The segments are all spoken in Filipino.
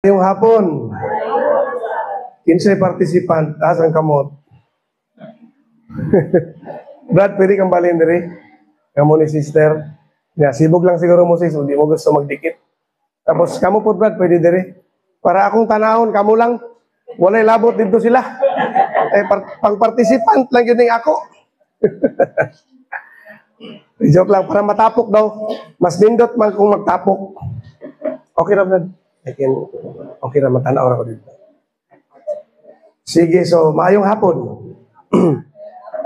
Yung hapon, 15 participant, asang kamot. Brad, pwede kang balin diri? Kamu ni sister. Ya, sibog lang siguro mo sis, hindi mo gusto magdikit. Tapos kamu po Brad, pwede diri? Para akong tanahon, kamu lang. Walay labot dito sila. Pang participant lang yun ako. Joke lang, para matapok daw. Mas nindot man kung magtapok. Okay na Brad. Okay na, matanaw ako dito. Sige, so maayong hapon.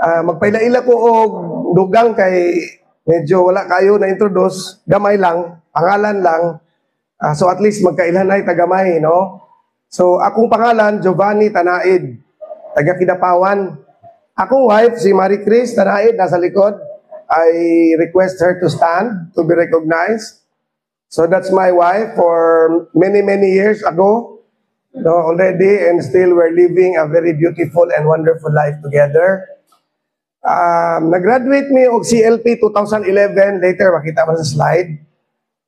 Magpaila-ila ko og dugang kay medyo wala kayo na introduce, gamay lang, pangalan lang. So at least magkailhan ay tagamay, no? So akong pangalan Giovanni Tanaid, taga Kidapawan. Akong wife si Marie Chris Tanaid nasa likod. I request her to stand to be recognized. So that's my wife for many years ago, no, already, and still we're living a very beautiful and wonderful life together. Nag-graduate me og CLP 2011, later makita mo sa slide.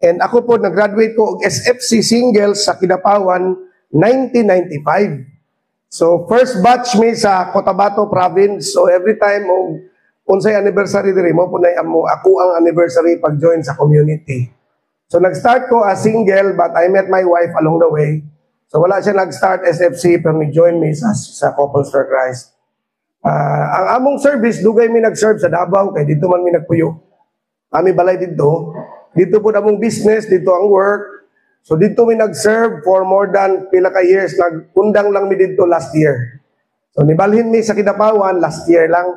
And ako po nag-graduate ko og SFC Singles sa Kidapawan 1995. So first batch me sa Cotabato province. So every time og unsay anniversary diri mo po na ako ang anniversary pag join sa community. So nag-start ko as single but I met my wife along the way. So wala siya nag-start SFC pero ni-join me sa Couples for Christ. Ang among service, dugay mi nag-serve sa Davao kay dito man mi nagpuyo. Kami balay dito. Dito po among business, dito ang work. So dito mi nag-serve for more than pila ka years. Nagundang lang mi dito last year. So nibalhin mi sa Kidapawan last year lang.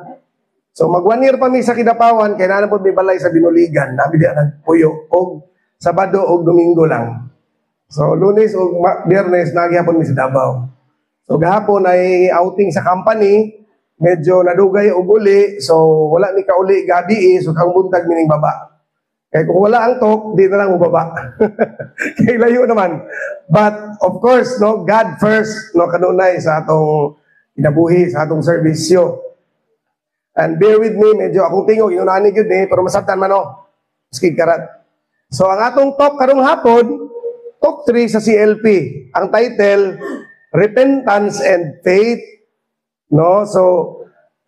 So mag 1 year pa mi sa Kidapawan kay na po mi balay sa Binuligan. Nabi di nagpuyo og Sabado o Domingo lang. So, Lunes o Biyernes, nagyapon mi sa Davao. So, gahapon ay outing sa company, medyo nadugay o uli, so wala ni kauli gabi so kang buntag mining baba. Kaya kung wala ang talk, di na lang baba. Kaya layo naman. But, of course, no, God first, no, kanunay sa atong kinabuhi, sa atong servisyo. And bear with me, medyo akong tingog, yung nanig yun pero masabtan man o. Maski karat. So, ang atong talk karong hapon, talk 3 sa CLP. Ang title, Repentance and Faith. No? So,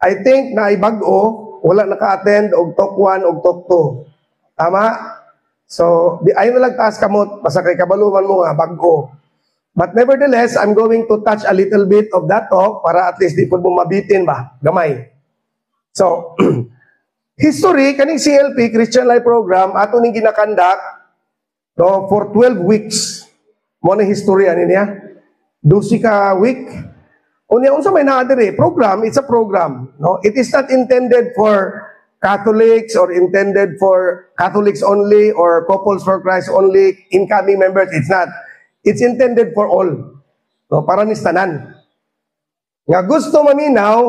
I think na ibag-o, wala naka-attend og talk 1 og talk 2. Tama? So, ayun na lang taas kamot, basta kay kabaluman mo nga, bag-o. But nevertheless, I'm going to touch a little bit of that talk para at least di po mo mabitin ba? Gamay. So, history, kaning CLP, Christian Life Program, ato ning ginakandak no, for 12 weeks. Mo na history ani niya. 12 ka week. Unya unsa may naa diri? Program, it's a program, no? It is not intended for Catholics or intended for Catholics only or Couples for Christ only, incoming members. It's not. It's intended for all. No, para ni tanan. Nga gusto maminaw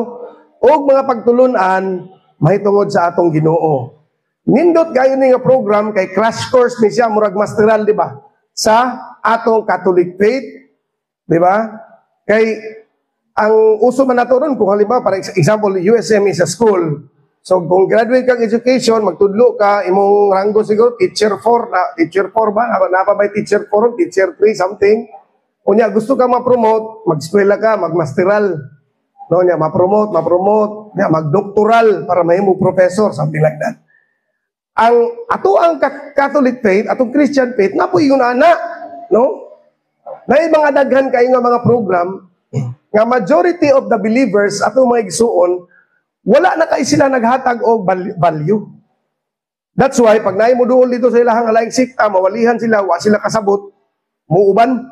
og mga pagtulunan mahitungod sa atong Ginoo. Nindot gayon ni nga program kay crash course ni siya murag masteral, di ba? Sa atong Catholic faith, di ba? Kay ang uso man nato ron kung halimbawa para example USM is a school. So kung graduate kang education, magtudlo ka imong ranggo siguro teacher 4 na teacher 4 ba? Napa ba teacher 4, teacher 3 something. Unya gusto ka ma-promote, mag-eskwela ka, mag-masteral. No, niya ma-promote, niya mag-doctoral para mahimo professor, something like that. Ang Catholic faith, atong Christian faith, na po yung ana, no? Na mga daghan kayo nga mga program, nga majority of the believers, atong mga igsuon, wala na kayo sila naghatag o value. That's why, pag naimo duol dito sa ilahang alaing sikta, mawalihan sila, wa sila kasabot, muuban.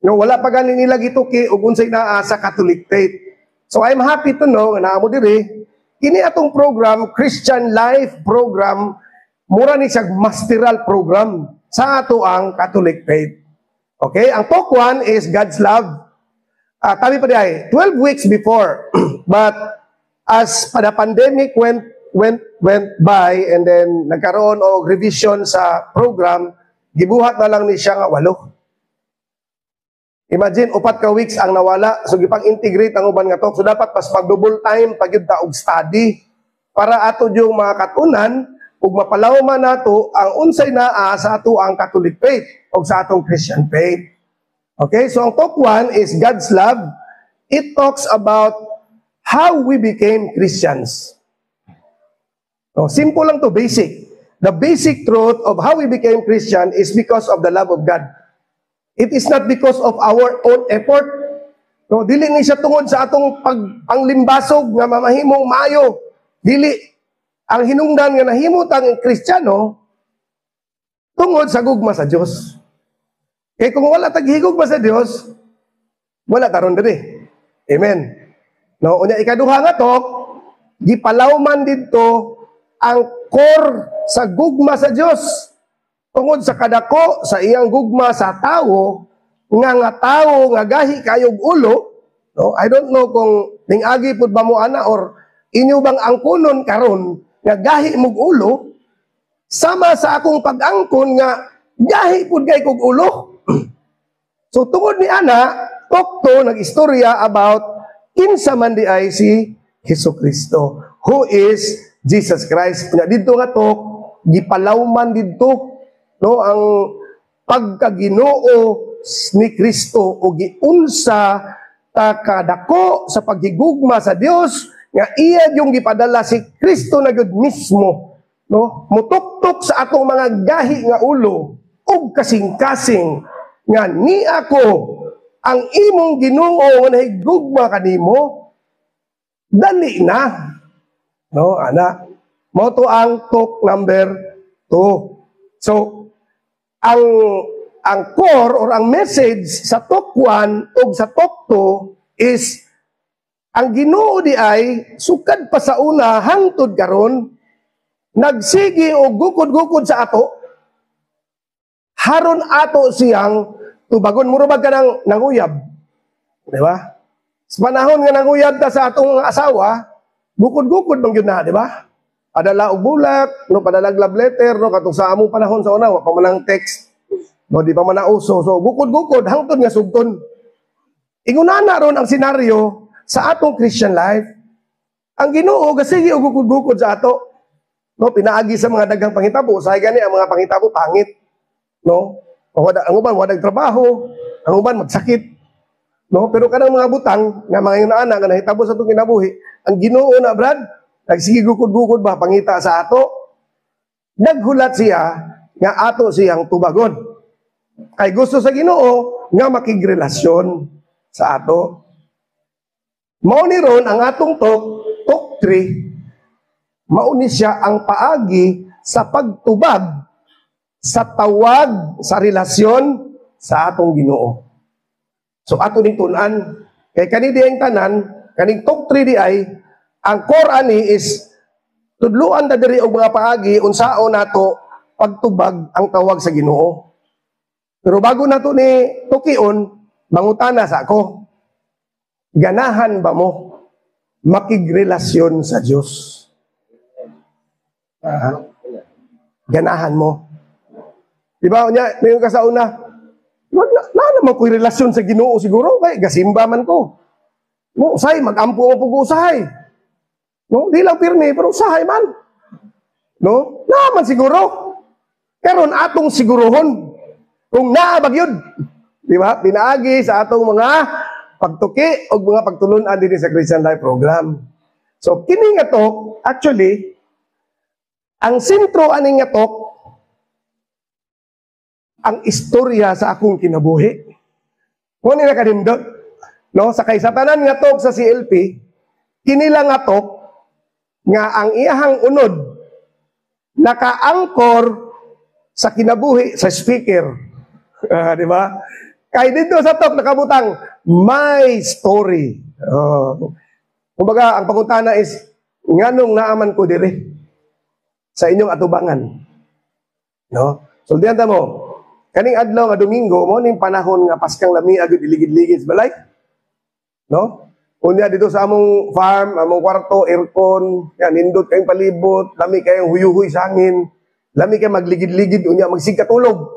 No, wala pa ganin nila gituki o unsay naa sa Catholic faith. So I'm happy to know na amo diri kini atong program, Christian Life Program, mura ni siya masteral program sa ato ang Catholic faith. Okay, ang talk 1 is God's love. Tabi pa diay 12 weeks before. But as the pandemic went by and then nagkaroon og revision sa program, gibuhat na lang ni siya nga 8. Imagine, 4 ka weeks ang nawala. So, gipang-integrate ang uban nga talk. So, dapat pas mag-double time, pagyud ta og study. Para ato yung mga katunan, ug mapalawman nato ang unsay naa sa ato ang Catholic faith o sa atong Christian faith. Okay, so ang top 1 is God's love. It talks about how we became Christians. So, simple lang to, basic. The basic truth of how we became Christian is because of the love of God. It is not because of our own effort. No, dili ni siya tungod sa atong panglimbasog nga mamahimong maayo. Dili ang hinungdan nga nahimot ang Kristiyano tungod sa gugma sa Dios. Kaya kung wala taghigugma sa Dios, wala taron diri. Amen. No, unya ikaduha nga to, gipalawman didto ang core sa gugma sa Dios. Tungod sa kadako sa iyang gugma sa tawo, nga tawo nga gahi kayog ulo, no? I don't know kung ning-agi pud ba mo ana or inyo bang angkunon karon nga gahi mog ulo sama sa akong pag-angkon nga gahi pud kay kog ulo. So tungod ni ana, tokto nag-istorya about kinsa man di ay si Hesukristo, who is Jesus Christ. Nya didto nga tok gipalawman didto, no, ang pagkaginoo ni Kristo o giunsa ta kadako sa paghigugma sa Dios nga iya yung gipadala si Kristo na gud mismo, no, mutuktok sa atong mga gahi nga ulo ug kasing-kasing nga ni ako ang imong Ginoo nga higugma kanimo, dali na, no, ana mo to ang talk number 2. So ang core or ang message sa talk 1 o sa talk 2 is ang Ginoo di ay sukad pa sa una hangtod karon nagsigi og gukod-gukod sa ato, haron ato siyang tubagon. Murubag ka ng nanguyab, di ba? Sa panahon nga nanguyab ta sa atong asawa, gukod-gukod bang yun na, di ba? Padala og bulak, no, padala og love letter, no, katong sa among panahon sa una, wa pa man ang text, no, di pa man nauso. So gukod-gukod hangtod nga sugton. Ingunana ron ang senaryo sa atong Christian life. Ang Ginoo gasigi og gukod-gukod sa ato. No, pinaagi sa mga daghang pangitabo, usahay gani ang mga pangitabo pangit. No? Ang uban wadag trabaho, ang uban magsakit. No, pero kanang mga butang nga mga inaana nga nahitabo sa atong kinabuhi, ang Ginoo na brad, nagsige gukod-gukod ba pangita sa ato. Naghulat siya nga ato siyang tubagon. Kay gusto sa Ginoo nga makigrelasyon sa ato. Mao ni ron ang atong talk 3. Mauni siya ang paagi sa pagtubag sa tawag sa relasyon sa atong Ginoo. So ato ning tun-an kay kani diyang tanan, kaning talk 3 di ay ang core ani is tudluan ta diri og mga paagi unsaon nato pagtubag ang tawag sa Ginoo. Pero bago nato ni tukion, mangutana sa ako. Ganahan ba mo makigrelasyon sa Dios? Ganahan mo. Diba, niya, ngayon ka sa una, na naman ko'y relasyon sa Ginoo siguro, kaya gasimba man ko. No, usahay, mag-ampo ang pag-usahay. No, di lang pirmi, pero usahay man. No, naman siguro. Karon atong sigurohon, kung naabag yun. Diba, pinaagi sa atong mga pagtuki o mga pagtulunan din sa Christian Life Program. So, kini nga to, actually, ang sentro aning nga talk, ang istorya sa akong kinabuhi. Kung nila kanindot, no, sa kaysatanan nga talk sa CLP, kinila nga talk, nga ang iyahang unod, naka-angkor sa kinabuhi, sa speaker. Di ba? Kaya dito sa talk, nakabutang, my story. Kumbaga, ang pangutana is, nganong naaman ko dire sa inyong atubangan. No? So, diyan mo, kaning adlaw nga Domingo, mo ning panahon nga paskang lami agad iligid-ligid sa balay. No? Unya dito sa among farm, among kwarto, aircon, yan, nindot kayong palibot, lami kayong huyuhuy sa hangin, lami kayong magligid-ligid, unya magsigkatulog.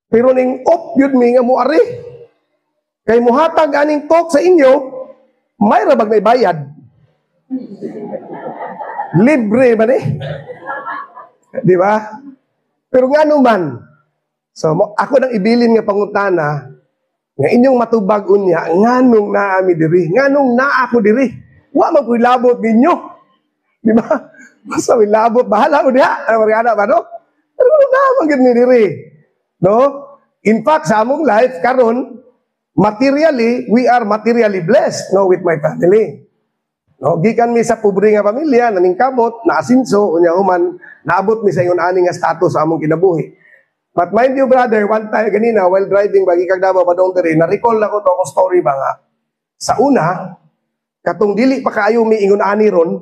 Pero ning op yun mi nga muari. Kay muhatag aning talk sa inyo, may rabag na ibayad. Libre man eh. Di ba? Pero nga naman, so ako nang ibilin nga pangutana, Nga inyong matubag unya, nganong naami diri, nganong naa ako diri. Wa man ko'y labot ninyo. Di ba? Basta may labot, bahala mo diha. Ano mga ba, no? Pero naman gid mi diri. No? In fact, sa among life, karon materially, we are materially blessed, no, with my family. No, gikan mi sa pobre nga pamilya, naning kamot, naasinso, unya human, naabot mi sa ingon ani nga status sa among kinabuhi. But mind you, brother, one time ganina, while driving, bagi kag Davao pa doon diri, na-recall ako to akong story ba nga. Sa una, katong dili pa kaayo mi ingon ani ron,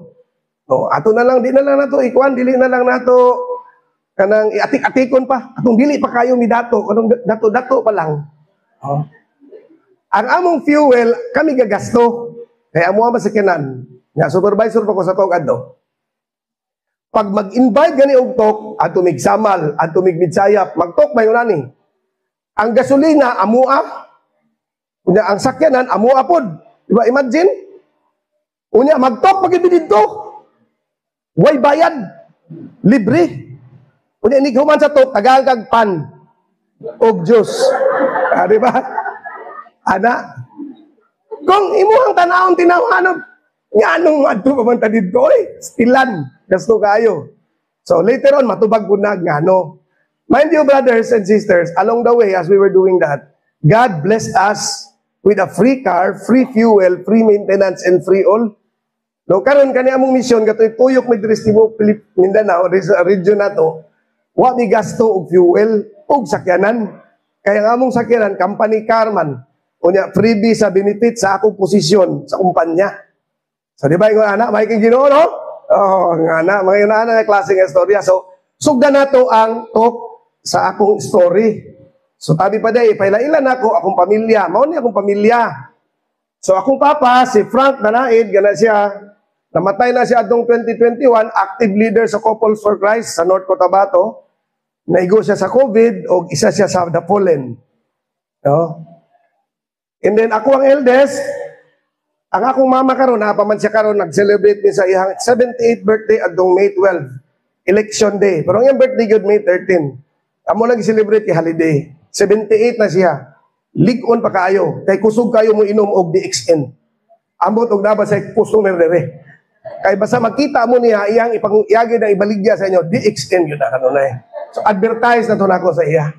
no, ato na lang, di na lang nato, ikuan, dili na lang nato, kanang iatik-atikon pa, katong dili pa kayo mi dato, kanong dato-dato pa lang. Oh. Ang among fuel, kami gagasto. Kaya amo ang masakyanan. Nga, supervisor pa ko sa tog adto. Pag mag-invite gani og tok, ato mig Samal, ato mig Midsayap, mag-tok mayon ani. Ang gasolina amua. Unya ang sakyanan amua pod. Diba imagine? Unya mag-tok pag didto. Way bayad. Libre. Unya ni human sa tok tagang kag pan og juice. Ah, di ba? Ana. Kung imuhang tanawon tinawanon, nga anong adto pamanta dito, stilan, gasto kayo. So later on, matubag po na ngano. Mind you, brothers and sisters, along the way, as we were doing that, God blessed us with a free car, free fuel, free maintenance, and free all. No, karon kani among mission, katoy tuyok may Tristibo, Mindanao, region na to, wa mi gasto og fuel, og sakyanan. Kaya ang among sakyanan, company car man, unya freebie sa benefit sa akong posisyon sa kumpanya. So di ba yung anak, may kang Ginoo, no? Oh, nga na, mga yun na klase ng istorya. So, sugdan na to ang talk sa akong story. So, tabi pa day, pailailan ako, akong pamilya. Mao ni akong pamilya. So, akong papa, si Frank Nanaid, gana siya, namatay na siya atong 2021, active leader sa Couples for Christ sa North Cotabato. Naigo siya sa COVID, o isa siya sa The Fallen. No? And then ako ang eldest, ang akong mama karon, napaman siya karon, nag-celebrate din sa iyang 78th birthday atong May 12, election day. Pero ang iyang birthday yun, May 13. Amo nag-celebrate kay holiday. 78 na siya. Ligon pa kayo. Kay kusog kayo mo inom og DXN. Ambot og naba sa customer dere. Kay basta makita mo niya, iyang ipangiyagi na ibaligya sa inyo, DXN yun na kanunay. So advertise na to nako sa iya.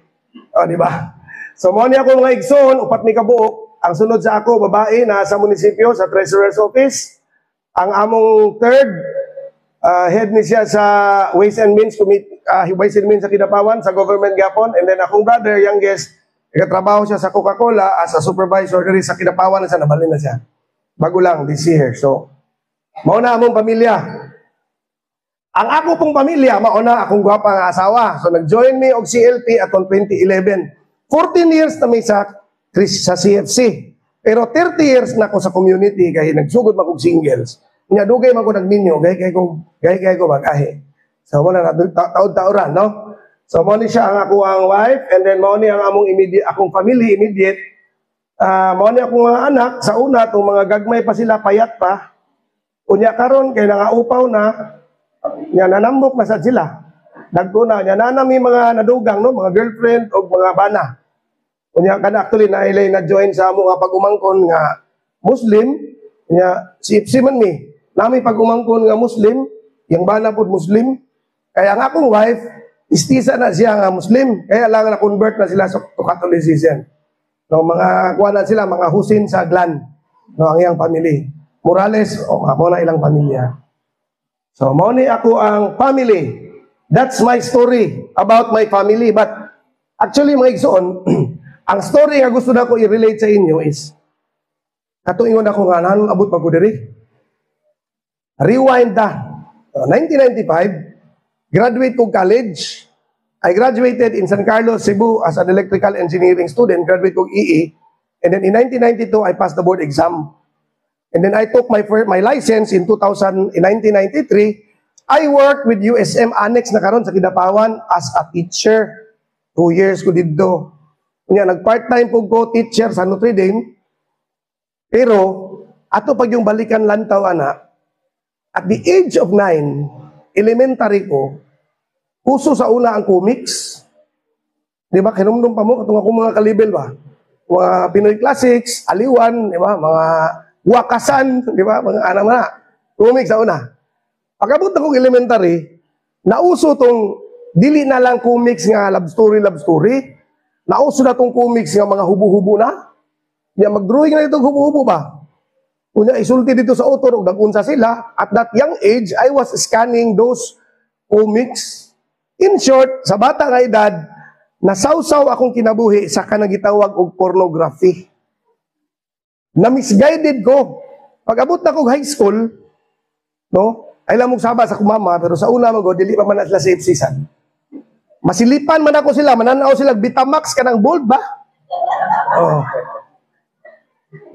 O, di ba? So mo niya ako mga igsoon, upat ni kabuok. Ang sunod sa ako, babae na sa munisipyo, sa Treasurer's Office. Ang among third, head ni siya sa Ways and Means Ways and Means sa Kidapawan, sa government gapon. And then akong brother, youngest, nagtatrabaho siya sa Coca-Cola as a supervisor diri sa Kidapawan, sa nabalin na siya. Bago lang, this year. So, mauna among pamilya. Ang ako pong pamilya, mauna akong gwapang asawa. So, nag-join me og CLP atong 2011. 14 years na may sa CFC. Pero 30 years na ako sa community kaya nagsugod man kog singles. Nya dugay man ko nagminyo, gay ko mag-ahi. So mo na taod-taoran, no? So mo ni siya ang ako ang wife and then mo ni ang among immediate akong family immediate. Mo ni akong mga anak sa una tong mga gagmay pa sila payat pa. Unya karon kay nangaupaw na nya nanambok na sa sila. Dagko na nya nanami mga nadugang, no, mga girlfriend o mga bana. Unya kana actually na ilay na join sa amo nga pag-umangkon nga Muslim, nya si man mi, nami pag-umangkon nga Muslim, yang bana pod Muslim. Kaya ang akong wife, istisa na siya nga Muslim, kaya lang na convert na sila sa Catholicism. No, mga kuwanan sila, mga Husin sa Glan, no, ang iyang family. Morales, ako na ilang pamilya. So, mo ni ako ang family. That's my story about my family. But actually, mga igsoon, ang story nga gusto na ko i-relate sa inyo is, katuingon ako nga, nanong abot pa ko diri. Rewind na. 1995, graduate ko college. I graduated in San Carlos, Cebu as an electrical engineering student, graduate ko EE. And then in 1992, I passed the board exam. And then I took my license in 1993. I worked with USM Annex na karon sa Kidapawan as a teacher. 2 years ko dito. Nga, nag-part-time po ko teacher sa Notre Dame. Pero, ato pag yung balikan lantaw, anak, at the age of 9, elementary ko, uso sa una ang comics. Di ba? Kinumdum pa mo, katong ako mga kalibel ba? mga Pinoy Classics, Aliwan, di ba? Mga Wakasan, di ba? Mga mga comics sa una. Pagkabot akong elementary, nauso tong dili na lang comics nga love story. Nauso na tong comics nga mga hubo-hubo na. Nga mag-drawing na itong hubo-hubo ba? Kunya isulti dito sa author, ug nag-unsa sila. At that young age, I was scanning those comics. In short, sa bata nga edad, nasawsaw akong kinabuhi sa kanagitawag og pornography. Na-misguided ko. Pag-abot na kong high school, no? Ay lang mong saba sa kumama, pero sa una mo, dili pa man na sila sa ipsisan. Masilipan man ako sila, mananaw sila, Betamax ka ng bold ba? Oh.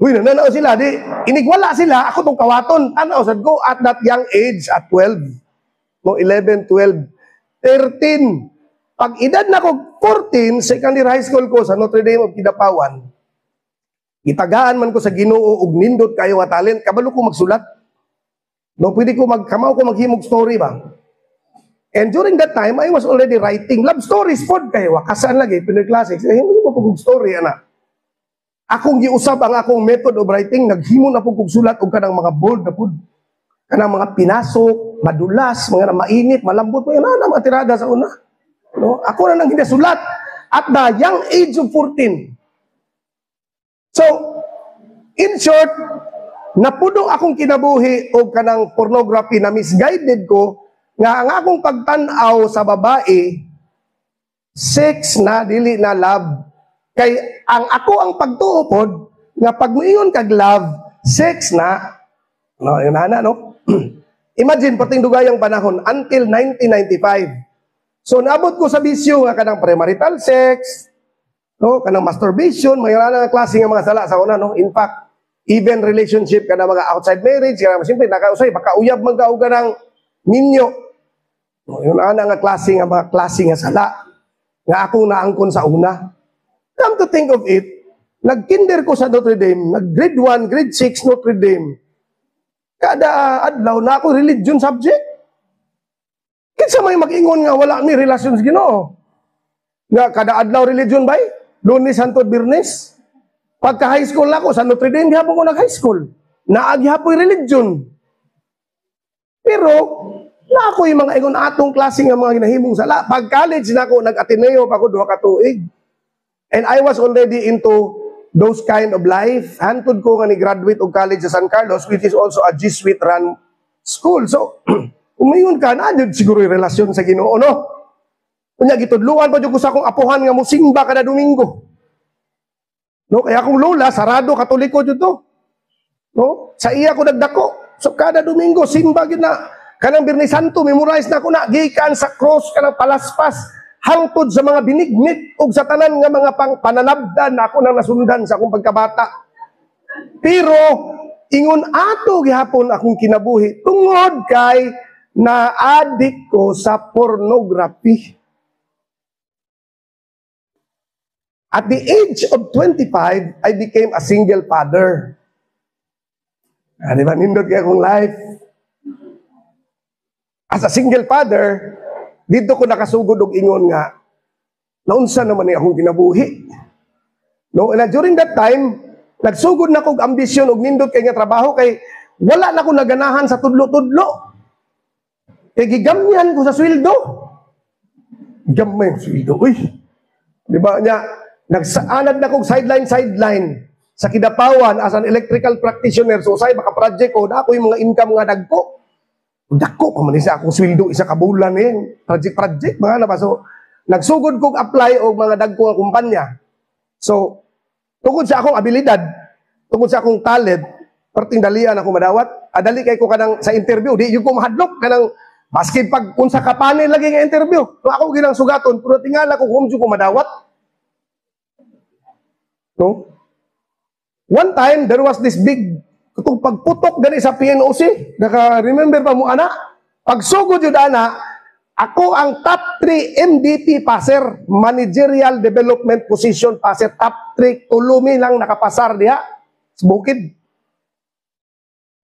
Uy, nananaw sila, di, inigwala sila, ako tong kawaton, tanaw sad ko at that young age, at 12, no, 11, 12, 13, pag edad na ko 14, second year high school ko sa Notre Dame of Kidapawan, itagaan man ko sa Ginoo og nindot kayo nga talent, kabalo ko magsulat. No, pwede ko magkamaw ko maghimog story ba? And during that time, I was already writing love stories pod kayo, wakasan lagi, Pinoy Classics. Eh, hindi mo pag story, ana. Akong giusab ang akong method of writing, naghimo na po kong sulat og kanang mga bold na pod. Kanang mga pinasok, madulas, mga mainit, malambot, mga mga tirada sa una. No? Ako na nang hindi sulat at the young age of 14. So, in short, napuno akong kinabuhi o kanang pornography na misguided ko nga ang akong pagtanaw sa babae, sex na, dili na love. Kay ang ako ang pagtuupod nga pag muingon kag love, sex na, no, yung nana, no? Imagine, pating dugayang panahon, until 1995. So, naabot ko sa bisyo nga kanang premarital sex, no, kanang masturbation, mga klase nga mga sala sa una, no? In fact, even relationship kanang mga outside marriage, kanang siyempre nakausay, bakauyab man ka og kanang minyo. No, yun nga klase nga mga klase nga sala nga akong naangkon sa una. Come to think of it, nag-kinder ko sa Notre Dame, nag-grade 1, grade 6 Notre Dame. Kada adlaw na ako religion subject. Kinsa may mag-ingon nga wala mi relasyon sa Ginoo. Nga kada adlaw religion bay? Lunes hangtod Biyernes. Pagka high school na ako sa Notre Dame, gihapon ko nag-high school. Naagihapon religion. Pero na ako yung mga ingon atong klase nga mga ginahimong sala. Pag college na ako, nag-Ateneo pa ako 2 ka tuig. And I was already into those kind of life. Hantod ko nga ni graduate og college sa San Carlos, which is also a Jesuit run school. So, umayon ka na, siguro yung relasyon sa Ginoo, no? Kunya, gitudluan pa dyan ko sa akong apuhan nga musimba kada Domingo. No? Kaya akong lola, sarado, katoliko dyan to. No? Sa iya ko nagdako. So, kada Domingo, simba gid na. Kanang Birni Santo, memorize na ako na, gikan sa cross, kanang palaspas, hangtod sa mga binignit ug sa tanan nga mga pananabdan ako nang nasundan sa akong pagkabata. Pero ingon ato gihapon akong kinabuhi tungod kay na-addict ko sa pornography. At the age of 25, I became a single father. Di ba, nindot kaya akong life. As a single father, dito ko nakasugod og ingon nga, naunsa naman ni akong kinabuhi. No? And during that time, nagsugod na kong ambisyon og nindot kay nga trabaho kay wala na ko naganahan sa tudlo-tudlo. Kay gigamyan ko sa sweldo. Gamay ang sweldo, uy. Di ba niya, nagsaanad na kong sideline sa Kidapawan as an electrical practitioner. So, say, baka project ko, na ako yung mga income nga dagko. Dako pa man isa akong sweldo isa ka bulan project mga na ba. So nagsugod kog apply og mga dagko nga kumpanya. So tungod sa akong abilidad, tungod sa akong talent, perting dalian ako madawat. Adali kay ko kanang sa interview, di yung ko mahadlok kanang basket pag unsa ka panel lagi nga interview. So ako ginang sugaton, pero tingala ko kung ko madawat. No? One time there was this big kung pagputok gani sa PNOC, naka-remember pa mo, ana? Pagsugod yun, ana, ako ang top 3 MDP passer, managerial development position passer, top 3, tulumi lang nakapasar diha, sa bukid.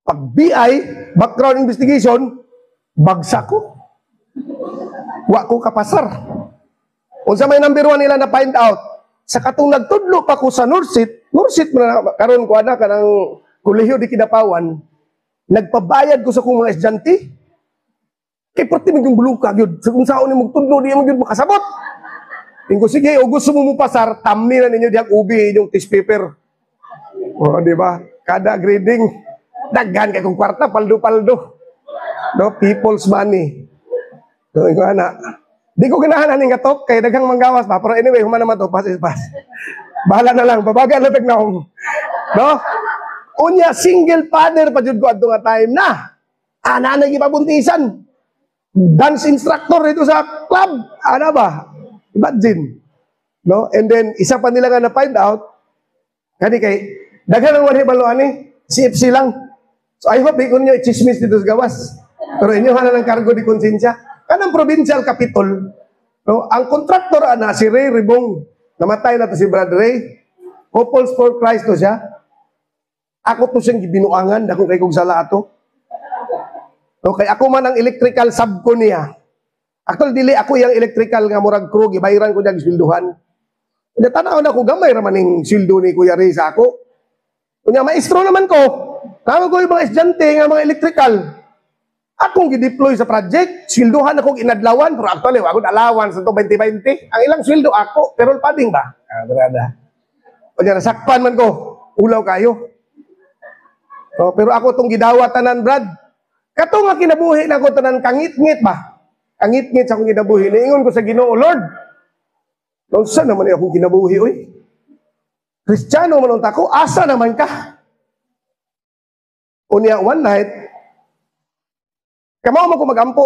Pag BI, background investigation, bagsak ko. Wa ko kapasar. Kung sa may number 1 nila na find out, sa katong nagtudlo pa ko sa Northsit mo na karon ko ana kanang kolehiyo di Kidapawan, nagpabayad ko sa kong mga estudyante. Kay pati man yung buluka gyud, sa kung saan ni magtudlo di mo gyud makasabot. Tingko sige, o gusto mo pasar, thumbnail ninyo diyang ubi yung tissue paper. O, di ba? Kada grading, daghan kay kong kwarta, paldo-paldo. No, people's money. So, ikaw na. Di ko ganahan aning katok, kay daghang manggawas pa. Pero anyway, humana naman to, pass is pass. Bahala na lang, babaga na tagnaong. No? Unya, single father pa jud ko adto nga time na. Ana na gipabuntisan. Dance instructor dito sa club. Ana ba? Imagine. No? And then, isa pa nila nga na-find out, kani kay, daghan ang wanhibalo ani, CFC lang. So I hope di ko ninyo i-chismis dito sa gawas. Pero inyo hana ng kargo di konsensya. Kanang provincial capital, no? Ang kontraktor ana, si Ray Ribong, namatay na to si Brad Ray, Couples for Christ to siya. Ako to siyang gibinuangan, dako kay kong sala ato. No? Kay ako man ang electrical sub ko niya. Actually, dili ako yung electrical nga murag crew, gibayaran ko diyang silduhan. Tanaw na ko, gamay raman yung sildo ni Kuya Ray sa ako. Kunya, maestro naman ko. Tawag ko yung mga estudyante nga mga electrical. Akong gideploy sa project, silduhan akong inadlawan, pero actually, wag alawan sa 2020. Ang ilang sildo ako, pero pading ba? Brada. Kunya, nasakpan man ko, ulaw kayo. So, pero ako itong gidawatanan, Brad. Kato nga kinabuhi na ko tanan kangit-ngit ba? Angit-ngit sa akong kinabuhi. Niingon ko sa Ginoo, Lord, Lord, saan naman akong kinabuhi, oy? Kristiyano man ang tako, asa naman ka? Unya, one night, kamaw man ko magampo.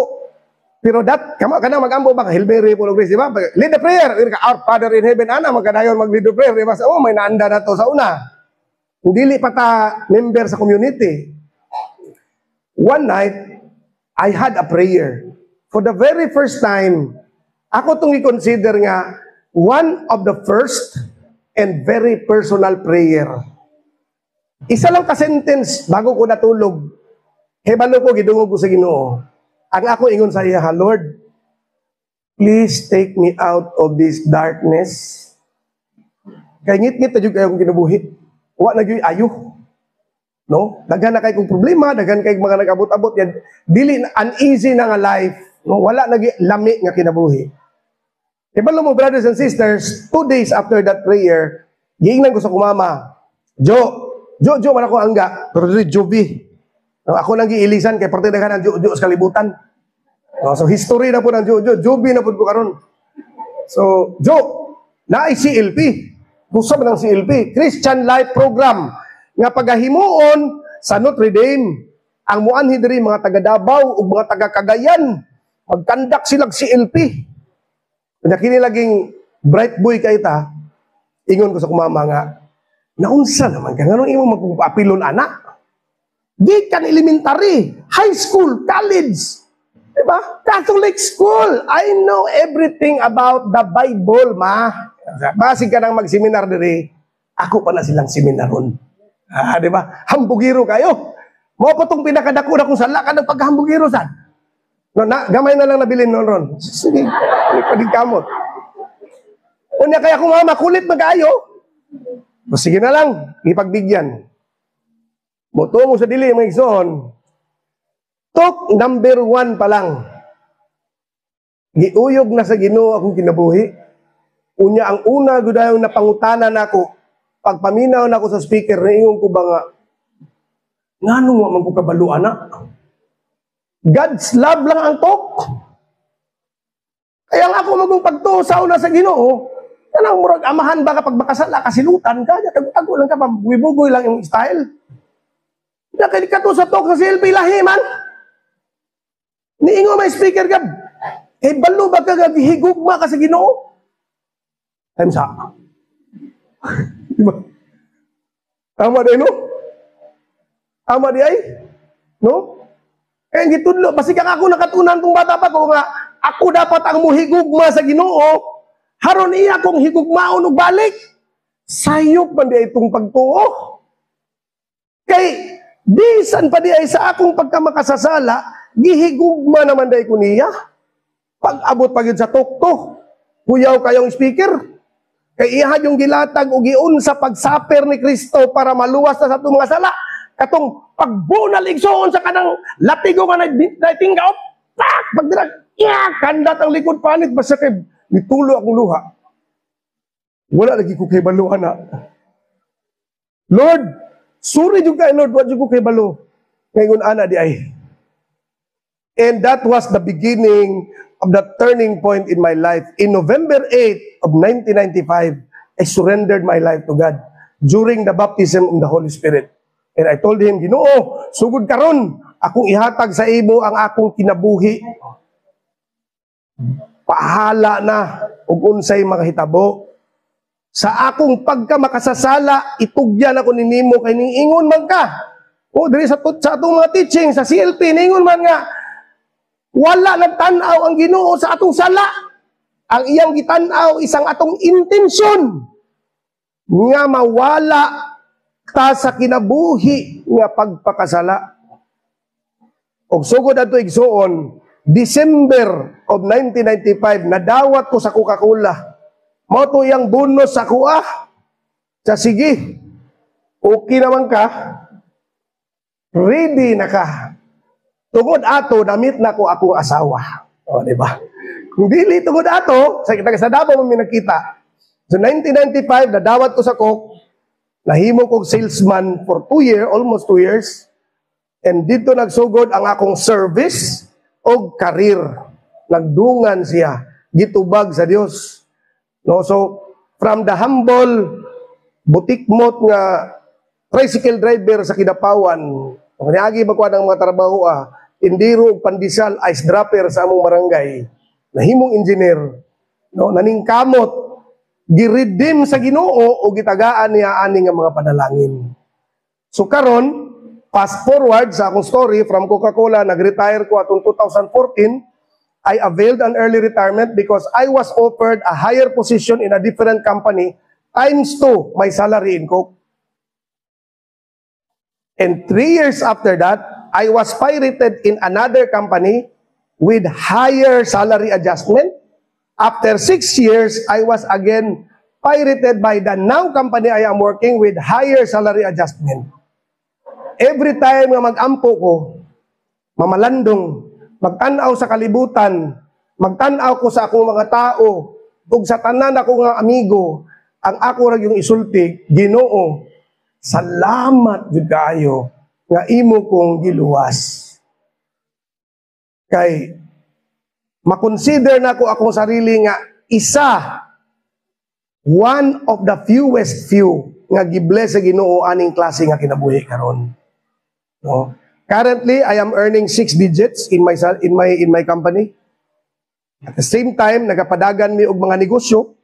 Pero kamaw ka na magampo ba? Hilberi po, Grace, di ba? Lead the prayer. Our Father in Heaven, ana, magkadayon mag-lead the prayer. Di ba? Oh, may naanda na to sa una. Hindi pa ta member sa community. One night, I had a prayer. For the very first time, ako itong i-consider nga one of the first and very personal prayer. Isa lang ka-sentence bago ko natulog. Hebalo ko, gidungog ko sa Ginoo. Ang ako ingon sa iya, Lord, please take me out of this darkness. Kaya ngit-ngit na dyan kayo kong kinabuhi. Wa na dyan ayo. No? Daghan na kayo kong problema, daghan kayo mga nag-abot-abot. Yan. Dili, uneasy na nga life. No, wala lami nga kinabuhi. Ibalo mo, brothers and sisters, 2 days after that prayer, giingnan ko sa kumama, Jo, man ako angga, pero dito Joby. No, ako nang giilisan, kay parte na ng Jo sa kalibutan. No, so history na po ng Joby na po ko karon. So, Jo, na CLP. Gusto mo ng CLP, Christian Life Program, nga pagahimuon sa Notre Dame, ang muanhi diri mga taga Davao ug mga taga Cagayan. Magkandak silang CLP. Kanya kini laging bright boy kay ta, ingon ko sa kumama nga, naunsa naman ka, nga nung imo magpapilon anak? Di kan elementary, high school, college, diba? Catholic school, I know everything about the Bible, ma. Basig ka nang mag-seminar diri, ako pa na silang seminaron. Diba? Hambugiro kayo. Mo pa itong pinakadako na kung sala ka ng paghambugiro sad. No, gamay na lang nabilin noon ron. Sige, padig kamot. Unya kaya kung mama, kulit mag-ayo. O sige na lang, ipagbigyan. Moto mo sa dili, mga igsoon. Top number 1 pa lang. Giuyog na sa Ginoo akong kinabuhi. Unya ang una, gudayong napangutanan ako, pagpaminaw na ako sa speaker, naingon ko ba nga, ngano mo man ko kabaluan na? God's love lang ang talk. Kaya nga ako magong pagtusaw na sa Ginoo, kanang murag amahan ba kapag makasala, kasilutan ka, tago lang ka, bugoy lang yung style. Nakili ka to sa talk sa CLP lahi man. Niingo may speaker ka, balo ba ka higugma ka sa Ginoo? Time sa. Diba? Tama di, no? Tama di ay? No? Kaya gitudlo, basi kang ako nakatunan tong bata pa ko nga, ako dapat ang muhigugma sa Ginoo, haron iya kong higugmaon og balik. Sayop man di itong pagtuo. Kay, bisan pa di ay sa akong pagkamakasasala, gihigugma naman day ko niya. Pag abot pagid sa tukto, kuyaw kayong speaker. Kay iya yung gilatag o giun sa pagsaper ni Kristo para maluwas na sa itong mga sala. Katong pagbunal igsoon sa kanang latigo nga naitinggaw, pak! Pagdirag, kandat ang likod panit, basta kay nitulo akong luha. Wala lagi ko kay balo, na. Lord, sorry juga Lord, wala ko kay balo. Ngayon, ana di ay. And that was the beginning of the turning point in my life. In November 8 of 1995, I surrendered my life to God during the baptism in the Holy Spirit. And I told him, Ginoo, sugod karon, akong ihatag sa imo ang akong kinabuhi. Pahala na ug unsay makahitabo. Sa akong pagka makasasala, itugyan ako ninimo kay ning ingon man ka. O diri sa atong mga teaching sa CLP ningon man nga wala nagtan-aw ang Ginoo sa atong sala. Ang iyang gitan-aw isang atong intensyon nga mawala ta sa kinabuhi nga pagpakasala. Og sugod adto igsuon, December of 1995 nadawat ko sa Coca-Cola. Mao to iyang bonus sa kuha. Sa sige. Okay naman ka. Ready na ka. Tungod ato, namit na ko akong asawa. O, di ba? Kung dili tungod ato, sa Davao mo nakita. So, 1995, nadawat ko sa Coke, nahimo kong salesman for 2 years, almost 2 years. And dito nagsugod ang akong service o career. Nagdungan siya, gitubag sa Dios. No, so, from the humble, butikmot nga tricycle driver sa Kidapawan, niagi magkuha ng mga trabaho, indiro ug pandisal, ice dropper sa among barangay, nahimong engineer, no, naningkamot, giredeem sa Ginoo o gitagaan niya ani nga mga panalangin. So karon, fast forward sa akong story from Coca-Cola, nag-retire ko atong 2014, I availed an early retirement because I was offered a higher position in a different company times 2 my salary in Coke. And 3 years after that, I was pirated in another company with higher salary adjustment. After 6 years, I was again pirated by the now company I am working with higher salary adjustment. Every time nga mag-ampo ko, mamalandong, magtanaw sa kalibutan, magtanaw ko sa akong mga tao, ug sa tanan ako nga amigo, ang ako ra yung isulti, Ginoo, salamat jud kaayo nga imo kong giluwas. Kay makonsider na ko akong sarili nga isa, one of the fewest few nga gibless sa Ginoo aning klase nga kinabuhi karon. No? Currently, I am earning 6 digits in my company. At the same time, nagapadagan mi og mga negosyo.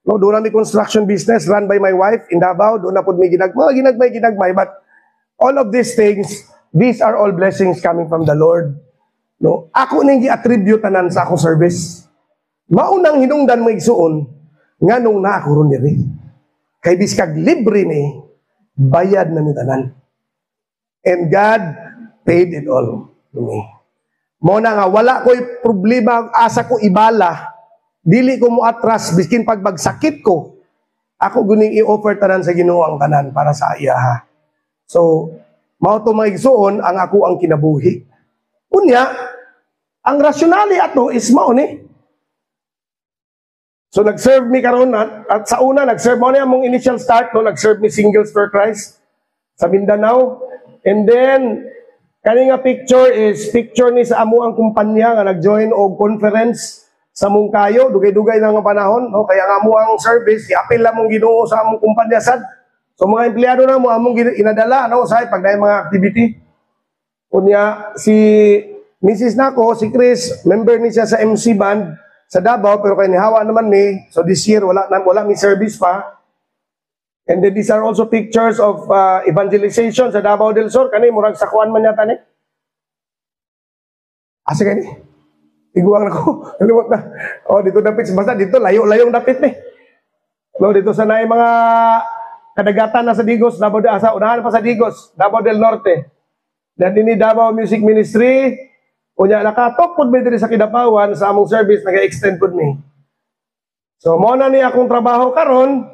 No, doon na may construction business run by my wife in Davao. Doon na po may ginagmay. But all of these things, these are all blessings coming from the Lord. No, ako ning gi-attribute tanan sa akong service. Maunang hinungdan mo igsuon nga nung na ako ron diri. Kay biskag libre ni bayad na ni tanan. And God paid it all to me. Mo na nga wala ko'y problema, asa ko ibala. Dili ko mo atras biskin pag bagsakit ko. Ako guning i-offer tanan sa Ginoo ang tanan para sa iya. So, mao to mga igsuon ang ako ang kinabuhi. Unya, ang rationale ato is mao ni. So nag-serve mi karon at sa una nag-serve mo ni among initial start no, nag-serve mi Singles for Christ sa Mindanao. And then kani nga picture is picture ni sa amo ang kumpanya nga nag-join og conference sa Mungkayo, dugay-dugay na nga panahon, no? Kaya nga mo ang service, i-appeal lang mong Ginoo sa among kumpanya sad. So mga empleyado na mo among inadala no sa pag na mga activity. Unya si Mrs. nako, si Chris, member ni siya sa MC band sa Davao pero kay nihawa naman ni. So this year wala mi service pa. And then these are also pictures of evangelization sa Davao del Sur. Kani murag sakuan man yata ni. Asa kani? Iguang ako. Nalimot na. Oh, dito dapit. Basta dito, layo-layong dapit ni. No, dito sa naay mga kadagatan na sa Digos, Davao del Asa, unahan pa sa Digos, Davao del Norte. Dan ini Davao Music Ministry. Unya, nakatop po mi diri sa Kidapawan sa among service, nag-extend po mi. So mo na ni akong trabaho karon,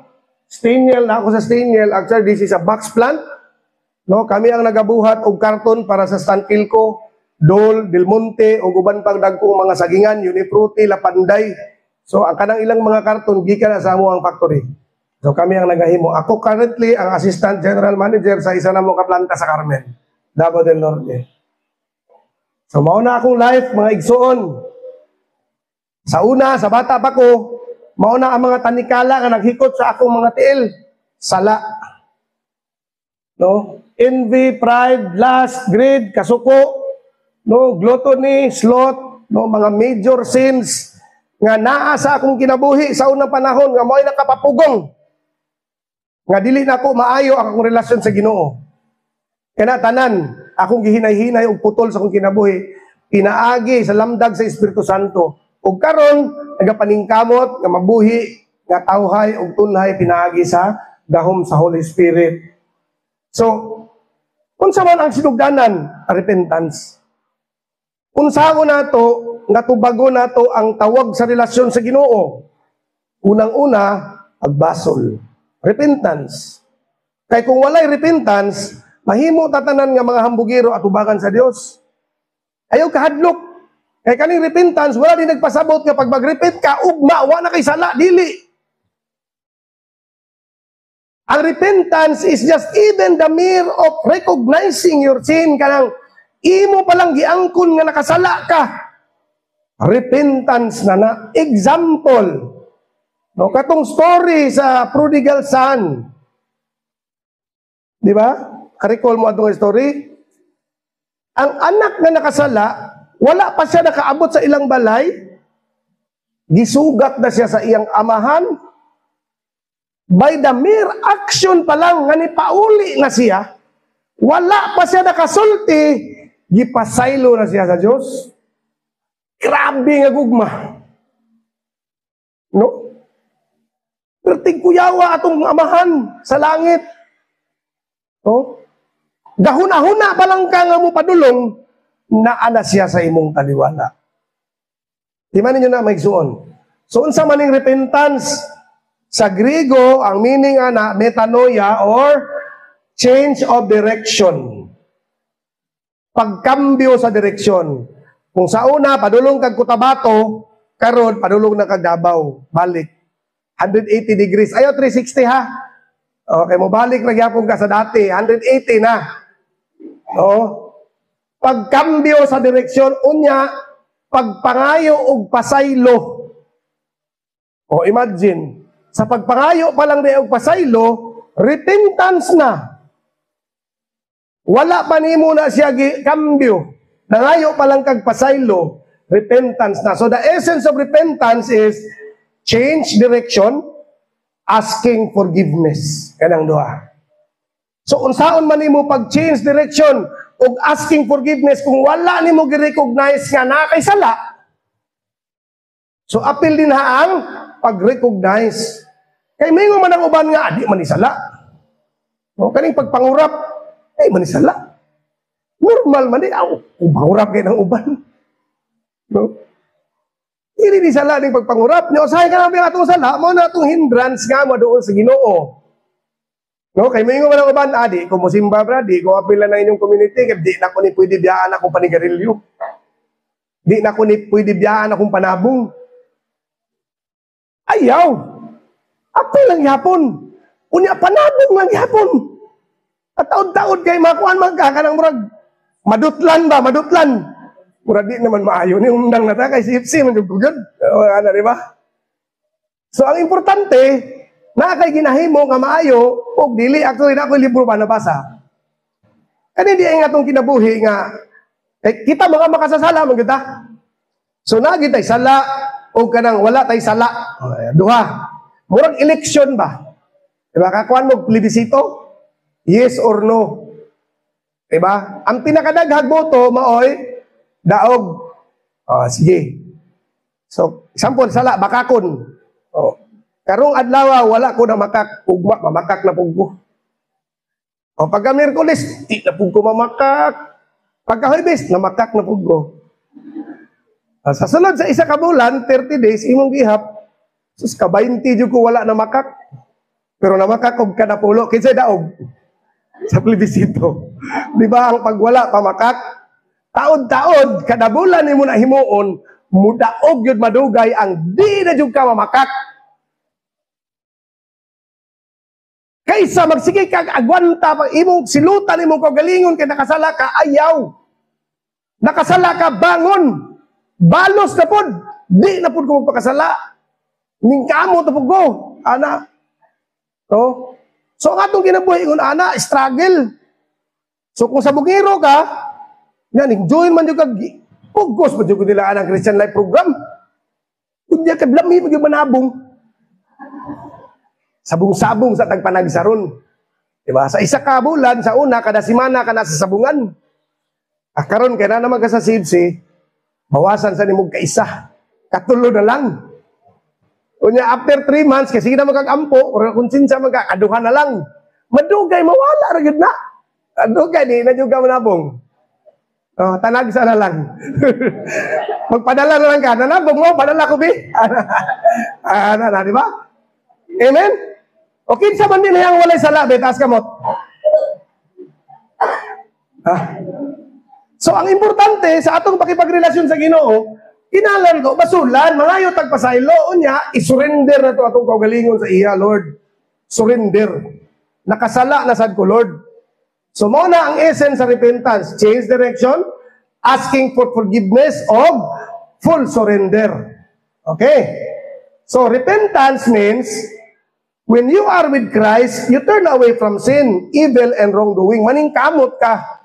Staniel na ako sa Staniel, actually this is a box plant. No, kami ang nagabuhat og karton para sa Stanquilco, Dole, Del Monte ug uban pang dagkong mga sagingan, Unifruti, Lapanday. So ang kanang ilang mga karton gikan na sa amuang factory. So kami ang nagahimo. Ako currently ang Assistant General Manager sa isa na mo ka planta sa Carmen, Davao del Norte. So mao na akong life mga igsoon. Sa una, sa bata pa ko, mao na ang mga tanikala nga naghikot sa akong mga tiil. Sala. No? Envy, pride, lust, greed, kasuko, no, gluttony, sloth, no, mga major sins nga naa sa akong kinabuhi sa unang panahon nga mo'y nakapapugong. Nga dili na ako maayo ang akong relasyon sa Ginoo. Kana tanan, akong gihinay-hinay og putol sa akong kinabuhi, pinaagi sa lamdag sa Espiritu Santo. Ug karon nagapaningkamot nga mabuhi nga tawhay ug tunhay pinaagi sa gahom sa Holy Spirit. So, unsa man ang sinugdanan? Repentance. Unsa nato nga tubago nato ang tawag sa relasyon sa Ginoo? Unang-una, agbasol. Repentance. Kay kung walay repentance, mahimo tatanan nga mga hambugiro at ubagan sa Dios. Ayaw kahadlok. Kay kaning repentance, wala din nagpasabot nga pag mag-repent ka, ugma, wala na kay sala, dili. Ang repentance is just even the mere of recognizing your sin, kanang imo palang giangkon nga nakasala ka. Repentance na. Example, no, katong story sa prodigal son. Di ba? Recall mo atong story? Ang anak na nakasala, wala pa siya nakaabot sa ilang balay, gisugat na siya sa iyang amahan, by the mere action pa lang nga ni pauli na siya, wala pa siya nakasulti, gipasaylo na siya sa Diyos. Grabe nga gugma. No? Pero tigkuyawa atong amahan sa langit. No? Gahuna-huna pa lang ka nga mo padulong, naana siya sa imong taliwala. Di man ninyo na maigsuon. So, unsa maning repentance? Sa Griego, ang meaning ana, metanoia or change of direction. Pagkambyo sa direksyon. Kung sa una, padulong kag Cotabato, karon padulong na kag Davao, balik. 180 degrees. Ayaw, 360 ha. Okay, mo balik na gyapon ka sa dati. 180 na. No? Pagkambyo sa direksyon, unya, pagpangayo og pasaylo. O imagine, sa pagpangayo pa lang na og pasaylo, repentance na. Wala pa nimo na siya kambyo. Nangayo pa lang kag pasaylo, repentance na. So the essence of repentance is change direction, asking forgiveness. Kanang duha. So unsaon man nimo pag-change direction ug asking forgiveness kung wala nimo gi-recognize nga na kay sala. So apil din ha ang pag-recognize. Kay mingo man ang uban nga di man ni sala. No, kaning pagpangurap ay man ni sala. Normal man di pangurap kay nang uban. No? Dili ni sala ning pagpangurap. Nya usahay ka na bi atong sala mo na atong hindrance nga mo doon sa Ginoo. No, kay mingo man ang uban, di ko musimba bra, di ko apila na inyong community, kaya di na ko ni pwede biyaan akong panigarilyo. Di na ko ni pwede biyaan akong panabong. Ayaw! Apil lang yapon. Unya panabong lang yapon. At taon-taon kay makuan magkakanang murag, madutlan ba, madutlan. Murag di naman maayo ni undang na ta, kay sipsi, manjugugod. Ano, di ba? So, ang importante, na kay ginahimo nga maayo og dili actually na ako libro pa nabasa. Kani di ang atong kinabuhi nga kita mga makasasala man kita. So nagitay sala o kanang wala tay sala. Duha. Murag election ba? Diba kakuan mo plebisito? Yes or no? Diba? Ang pinakadaghag boto maoy daog. Sige. So example sala bakakon. Karong adlaw wala ko na makak ugma, mamakak na pugko. O pagka Miyerkules, di na pugko mamakak. Pagka Huwebes, namakak na pugko. Sa sunod sa isa ka bulan, 30 days imong gihap, Sus ka 20 jud ko wala na makak. Pero namakak og kada pulo kinsay daog sa plebisito. Di ba ang pagwala pamakak? Taod-taod kada bulan nimo na himuon, mudaog yun madugay ang di na jud ka mamakak. Kaysa magsige kag agwanta pag imong silutan imong kagalingon kay nakasala ka, ayaw. Nakasala ka, bangon. Balos na pod. Di na pod ko magpakasala. Ningkamo to pug ko, ana. No? So ang atong kinabuhi ngon ana, struggle. So kung sa bugiro ka, yan, join man yung pugos pa yung nila ang Christian Life Program. Kung diya kablami, mag manabong. Sabong-sabong sa tagpanagsaron. Diba? Sa isa ka bulan, sa una, kada simana ka na sa sabungan. Karon kaya na naman ka sa CFC, bawasan sa nimog kaisa. Katulo na lang. Kunya, after 3 months, kasi na magkakampo, or kung sinsa magkakaduhan na lang. Madugay, mawala, ragid na. Madugay, di na yung ka manabong. Oh, tanag sana lang. Magpadala na lang ka. Nanabog mo, padala ko, bi. Di ba? Amen? O kinsa man nila yung walay sala, be, taas kamot. So, ang importante sa atong pakipagrelasyon sa Ginoo, kinalan ko, basulan, mangayo tagpasaylo, unya, isurrender na to atong kaugalingon sa iya, Lord. Surrender. Nakasala na sad ko, Lord. So, muna ang essence sa repentance. Change direction, asking for forgiveness, of full surrender. Okay? So, repentance means, when you are with Christ, you turn away from sin, evil, and wrongdoing. Maningkamot ka.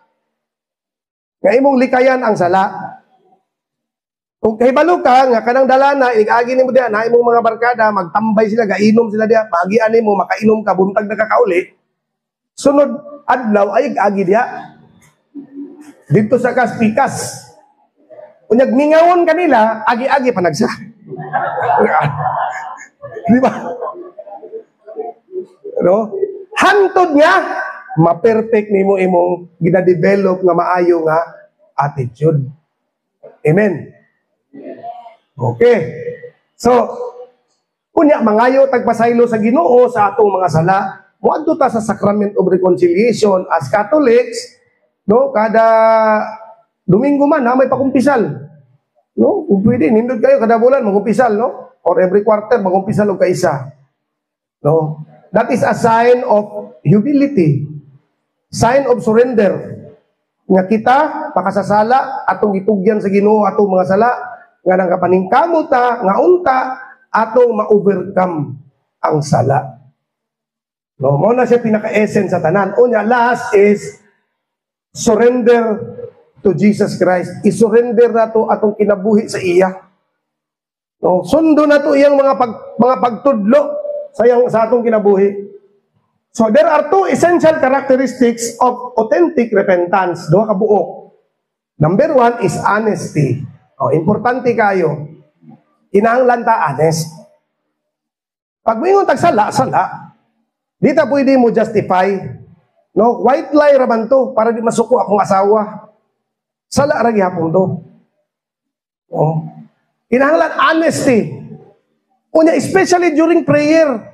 Nga imong likayan ang sala. Kung kahibalo ka, nga kanang dalana, inigagi ni mo diyan, na imong mga barkada, magtambay sila, gainom sila diyan, magian mo, makainom ka, buntag na kakauli, sunod, adlaw ay agi diya dito sa kaspikas. Unyag mingawon kanila, agi-agi pa nagsa. Di ba? No? Hantod nga, ma-perfect nimo imong gina-develop nga maayo nga attitude. Amen. Okay. So, kunya mangayo tagpasaylo sa Ginoo sa atong mga sala. Muadto ta sa Sacrament of Reconciliation as Catholics, no, kada Domingo man may pakumpisal. No, kung pwede nindot kayo kada bulan magkumpisal, no? Or every quarter magkumpisal og kaisa. No? That is a sign of humility. Sign of surrender. Nga kita pakasasala atong gitugyan sa Ginoo atong mga sala nga nang kapaningkamot ta nga unta atong ma-overcome ang sala. No, mo na siya pinaka-essence sa tanan. Unya, last is surrender to Jesus Christ. I-surrender na to atong kinabuhi sa iya. No, sundo na to iyang mga pagtudlo sa atong kinabuhi. So there are two essential characteristics of authentic repentance. Duha ka buok. Number 1 is honesty. O, importante kayo. Kinahanglan ta honest. Pag mingon tag sala. Di ta pwede mo justify. No, white lie raman to para di masuko akong asawa. Sala ra gihapon to. Oh. Kinahanglan honesty. Unya especially during prayer.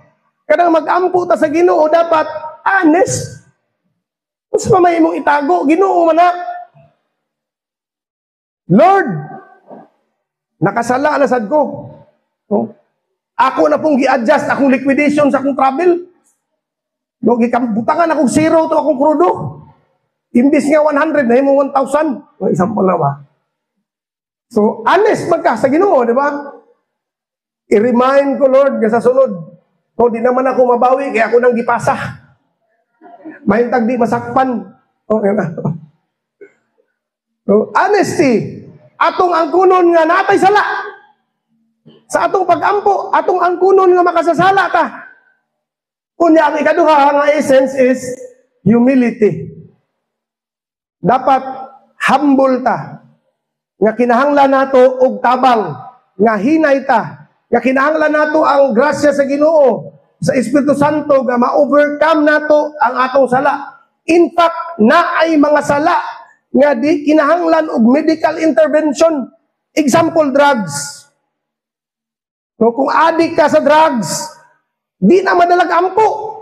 Kadang mag-ampo ta sa Ginoo dapat honest. Kung sa mamay mong itago, Ginoo man na. Lord, nakasala na sad ko. Oh. Ako na pong gi-adjust akong liquidation sa akong travel. No, gikambutangan akong 0 to akong krudo. Imbis nga 100 na mo 1,000. No, example na ba? So, honest magka sa Ginoo, di ba? I-remind ko, Lord, nga sa sunod. No, di naman ako mabawi, kaya ako nang gipasa. Mahintag di masakpan. Okay na. So, honesty. Atong angkunon nga natay sala. Sa atong pagampo, atong angkunon nga makasasala ta. Kunya ang ikaduha nga essence is humility. Dapat humble ta. Nga kinahanglan nato og tabang, nga hinay ta. Nga kinahanglan nato ang grasya sa Ginoo, sa Espiritu Santo nga ma-overcome nato ang atong sala. In fact, naay mga sala nga di kinahanglan og medical intervention. Example, drugs. No, kung adik ka sa drugs, di na madalag ampo.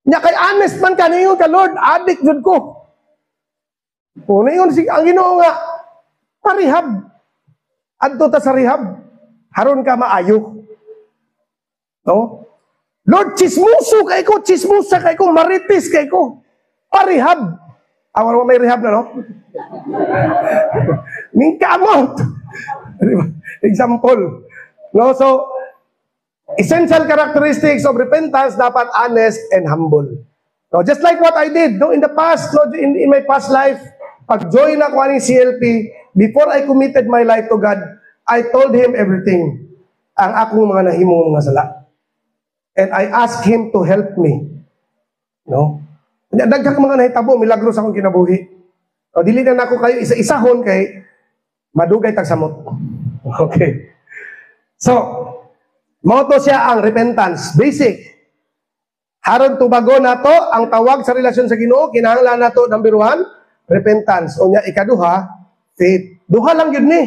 Nya kay honest man ka, ningon ka, Lord, adik jud ko. O, ningon ang Ginoo nga, parihab. Adto ta sa rehab. Haron ka maayo. No? Lord, chismuso kay ko, chismusa kay ko, maritis kay ko. Parihab. Awan mo may rehab na, no? Ningkamot. Example. No, so, essential characteristics of repentance, dapat honest and humble. No, just like what I did, no, in the past, no, in my past life, pag-join ako ng CLP, before I committed my life to God, I told Him everything. Ang akong mga nahimong mga sala. And I asked Him to help me. No? Dagkak mga nahitabo, milagros akong kinabuhi. O, dili na ako kayo isa-isahon kay madugay tagsamot. Okay. So, moto siya ang repentance. Basic. Haron tubago na to, ang tawag sa relasyon sa Ginoo, kinahanglan na to, number 1, repentance. O niya, ikaduha, faith. Duha lang yun ni.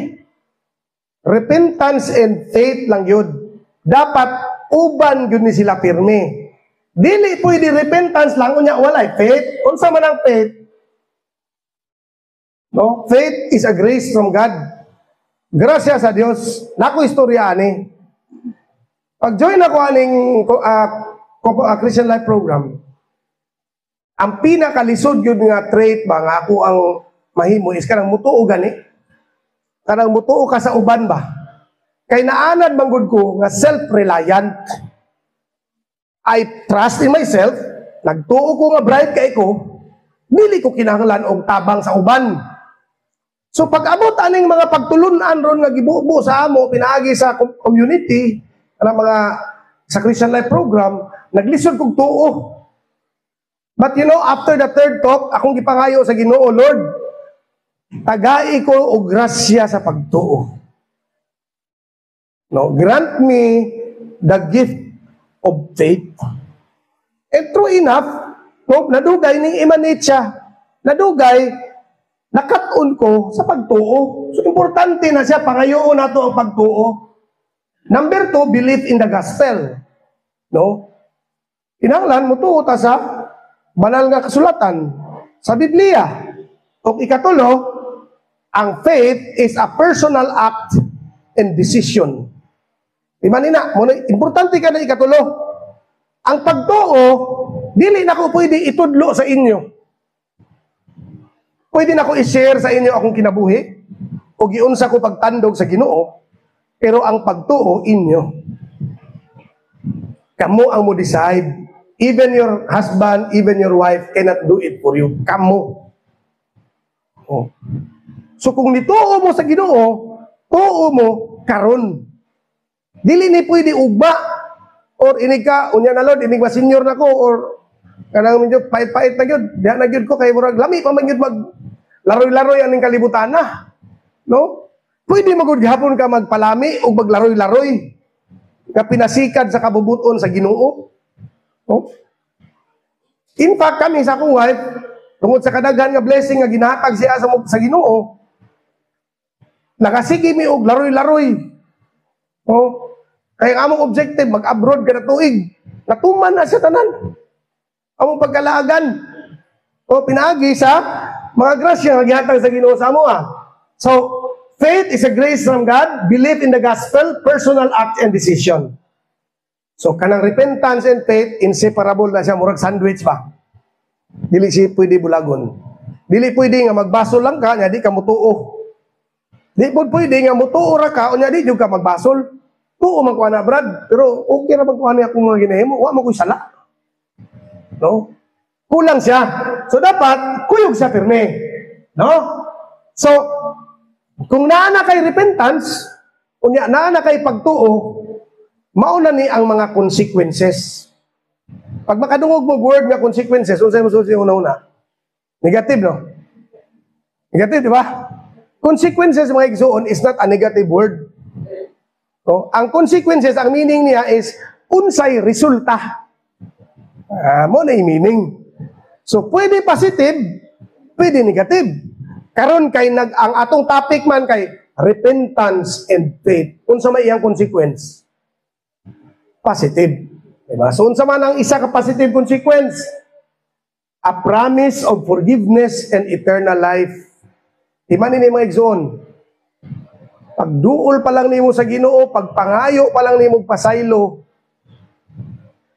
Repentance and faith lang yun. Dapat, uban yun ni sila pirme. Dili pwede repentance lang, unya walay faith. Unsa man ang faith? No? Faith is a grace from God. Grasya sa Dios. Nako istorya ani. Pag-join ako aning Christian Life Program, ang pinakalisod yun nga trait ba nga ako ang mahimo is kanang mutuo gani. Kanang mutuo ka sa uban ba? Kay naanad manggod ko nga self-reliant. I trust in myself, nagtuo ko nga bright kay ko, dili ko kinahanglan og tabang sa uban. So pag abot aning mga pagtulunan ron nga gibubo sa amo pinaagi sa community, mga sa Christian Life Program, naglisod kog tuo. But you know, after the third talk, akong gipangayo sa Ginoo, Lord, tagai ko og grasya sa pagtuo. No, grant me the gift of faith. And true enough, no, nadugay ning emanate siya. Nadugay, nakat-on ko sa pagtuo. So, importante na siya, pangayoon na to ang pagtuo. Number 2, belief in the gospel. No? Kinahanglan mo tuo ta sa banal nga kasulatan sa Biblia. O ikatulo, ang faith is a personal act and decision. Diba nina? Importante ka na ikatulo. Ang pagtuo, dili na ko pwede itudlo sa inyo. Pwede na ko i-share sa inyo akong kinabuhi o giunsa ko pagtandog sa Ginoo, pero ang pagtuo inyo. Kamu ang mo decide. Even your husband, even your wife cannot do it for you. Kamu. Oh. So kung nituo mo sa Ginoo, tuo mo karon. Dili ni pwede ugba or inig ka, unya na Lord, inig ba senior na ko or kanang medyo pait-pait na gyud. Diha na gyud ko kay murag lami pa man gyud mag laroy-laroy aning kalibutan na. No? Pwede magud gihapon ka magpalami o maglaroy-laroy. Nga pinasikad sa kabubuton sa Ginoo. No? In fact, kami sa akong wife, tungod sa kadaghan nga blessing nga ginahatag siya sa Ginoo, nakasigi mi og laroy-laroy. Oh, kaya ang among objective, mag-abroad ka na tuig. Natuman na siya tanan. Among pagkalaagan. O, pinaagi sa mga grasya nga gihatag sa Ginoo sa amo. So, faith is a grace from God, belief in the gospel, personal act and decision. So, kanang repentance and faith, inseparable na siya, murag sandwich ba? Dili siya pwede bulagon. Dili pwede nga magbasol lang ka, nya di ka mutuo. Di po pwede nga mutuo ra ka, nya di ka magbasol. Tuo man kuha na, Brad. Pero okay ra man kuha niya akong mga ginahimo. Wa man ko'y sala. No? Kulang siya. So, dapat, kuyog siya pirme. No? So, kung naana kay repentance, unya naana kay pagtuo, mauna ni ang mga consequences. Pag makadungog mo word nga consequences, unsay mo susi una-una? Negative, no? Negative, di ba? Consequences, mga igsuon, is not a negative word. No? Ang consequences, ang meaning niya is unsay resulta. Mo na yung meaning. So, pwede positive, pwede negative. Karon kay ang atong topic man kay repentance and faith. Unsa may iyang consequence? Positive. Diba? So unsa man ang isa ka positive consequence? A promise of forgiveness and eternal life. Di man ini mga igsoon. Pagduol pa lang nimo sa Ginoo, pagpangayo pa lang nimo pasaylo,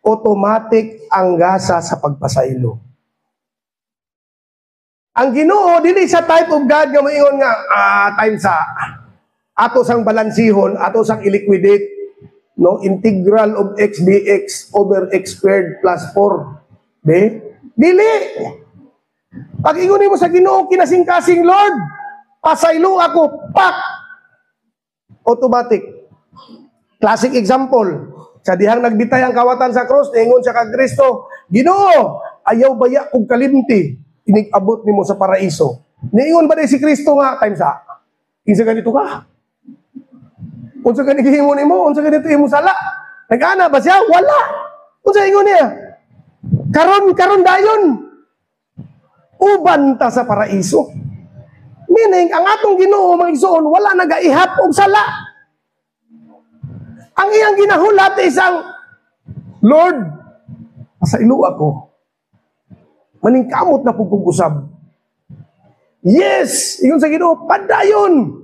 automatic ang gasa sa pagpasaylo. Ang Ginoo dili sa type of God nga moingon nga time sa ato sang balansihon, ato sang i-liquidate, no, integral of x dx over x squared plus 4. Dili. Pag ingon mo sa Ginoo kinasing-kasing, Lord, pasaylo ako, pak, automatic. Classic example, sa dihang nagbitay ang kawatan sa cross, ningon siya kag Kristo, Ginoo, ayaw baya kog kalimti, inig-abot nimo sa paraiso. Ningon ba si Kristo nga, time sa, kinsa ganito ka? Unsa ganito himo nimo? Unsa ganito imo sala? Nag-ana ba siya? Wala. Unsa ingon niya? Karon dayon. Uban ta sa paraiso. Meaning, ang atong Ginoo mga igsoon, wala nagaihap og sala. Ang iyang ginahulat isang, Lord, pasaylo ako. Maningkamot na pugugusab. Yes! Ingon sa Ginoo, padayon!